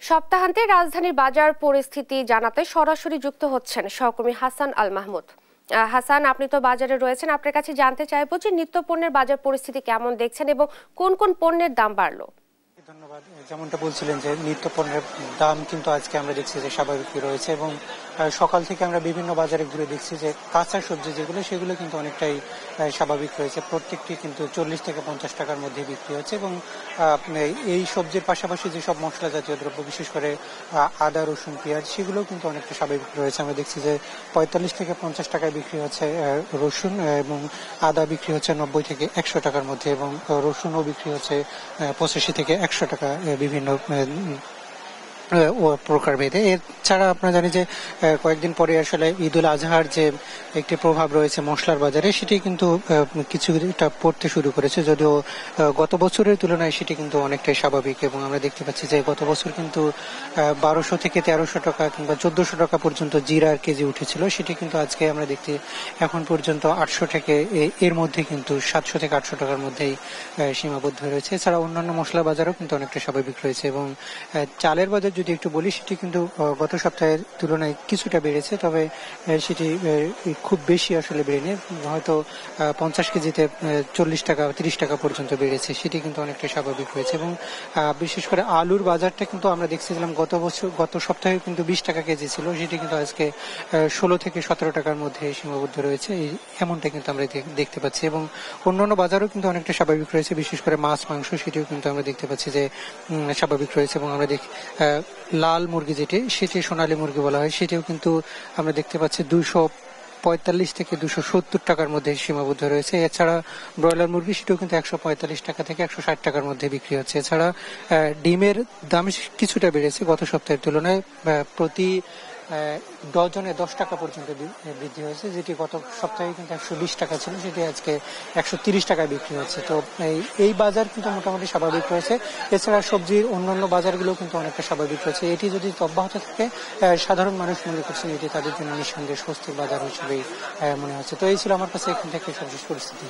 সপ্তাহান্তে রাজধানীর বাজার পরিস্থিতি জানাতে সরাসরি যুক্ত হচ্ছেন সহকর্মী হাসান আল মাহমুদ। হাসান, আপনি তো বাজারে রয়েছেন, আপনার কাছে জানতে চাইবো যে নিত্য পণ্যের বাজার পরিস্থিতি কেমন দেখছেন এবং কোন কোন পণ্যের দাম বাড়লো। ধন্যবাদ। যেমনটা বলছিলেন যে নিত্য পণ্যের দাম কিন্তু আজকে আমরা দেখছি যে স্বাভাবিকই রয়েছে এবং সকাল থেকে আমরা বিভিন্ন বাজারে ঘুরে দেখছি যে কাঁচা সবজি যেগুলো সেগুলো কিন্তু অনেকটাই স্বাভাবিক রয়েছে। প্রত্যেকটি কিন্তু 40 থেকে 50 টাকার মধ্যে বিক্রি হচ্ছে এবং এই সবজির পাশাপাশি যেসব মশলা জাতীয় দ্রব্য বিশেষ করে আদা, রসুন, পেঁয়াজ সেগুলোও কিন্তু অনেকটা স্বাভাবিক রয়েছে। আমরা দেখছি যে 45 থেকে 50 টাকায় বিক্রি হচ্ছে রসুন এবং আদা বিক্রি হচ্ছে 90 থেকে 100 টাকার মধ্যে এবং রসুনও বিক্রি হচ্ছে 85 থেকে 100 টাকা বিভিন্ন প্রকারভেদে। এছাড়া আপনারা জানি যে কয়েকদিন পরে আসলে ঈদুল আজহার যে একটি প্রভাব রয়েছে মশলার বাজারে, সেটি কিন্তু কিছুটা পড়তে শুরু করেছে, যদিও গত বছরের তুলনায় সেটি কিন্তু অনেকটাই স্বাভাবিক এবং আমরা দেখতে পাচ্ছি যে গত বছর কিন্তু 1200 থেকে 1300 টাকা কিংবা 1400 টাকা পর্যন্ত জিরার কেজি উঠেছিল, সেটি কিন্তু আজকে আমরা দেখছি এখন পর্যন্ত 800 থেকে এর মধ্যে কিন্তু 700 থেকে 800 টাকার মধ্যেই সীমাবদ্ধ হয়ে রয়েছে। এছাড়া অন্যান্য মশলা বাজারও কিন্তু অনেকটা স্বাভাবিক রয়েছে এবং চালের বাজার যদি একটু বলি, সেটি কিন্তু গত সপ্তাহের তুলনায় কিছুটা বেড়েছে, তবে সেটি খুব বেশি আসলে বেড়েনি, হয়তো 50 কেজিতে 40 টাকা 30 টাকা পর্যন্ত বেড়েছে, সেটি কিন্তু অনেকটা স্বাভাবিক হয়েছে। এবং বিশেষ করে আলুর বাজারটা কিন্তু আমরা দেখছিলাম গত সপ্তাহে কিন্তু 20 টাকা কেজি ছিল, সেটি কিন্তু আজকে 16 থেকে 17 টাকার মধ্যে সীমাবদ্ধ রয়েছে, এমনটা কিন্তু আমরা দেখতে পাচ্ছি। এবং অন্যান্য বাজারও কিন্তু অনেকটা স্বাভাবিক রয়েছে, বিশেষ করে মাছ মাংস সেটিও কিন্তু আমরা দেখতে পাচ্ছি যে স্বাভাবিক রয়েছে। এবং আমরা লাল মুরগি সেটি সোনালী মুরগি বলা হয়, সেটিও কিন্তু আমরা দেখতে পাচ্ছি 245 থেকে 270 টাকার মধ্যে সীমাবদ্ধ রয়েছে। এছাড়া ব্রয়লার মুরগি সেটিও কিন্তু 145 টাকা থেকে 160 টাকার মধ্যে বিক্রি হচ্ছে। এছাড়া ডিমের দাম কিছুটা বেড়েছে গত সপ্তাহের তুলনায়, প্রতি ডজনে 10 টাকা পর্যন্ত বৃদ্ধি হয়েছে, যেটি গত সপ্তাহে কিন্তু 120 টাকা ছিল, সেটি আজকে 130 টাকায় বিক্রি হচ্ছে। তো এই বাজার কিন্তু মোটামুটি স্বাভাবিক রয়েছে। এছাড়া সবজির অন্যান্য বাজারগুলো কিন্তু অনেকটা স্বাভাবিক রয়েছে। এটি যদি অব্যাহত থাকে, সাধারণ মানুষ মনে করছেন এটি তাদের জন্য নিঃসন্দেহে স্বস্তির বাজার হিসেবেই মনে হচ্ছে। তো এই ছিল আমার কাছে এখান থেকে সর্বশেষ পরিস্থিতি।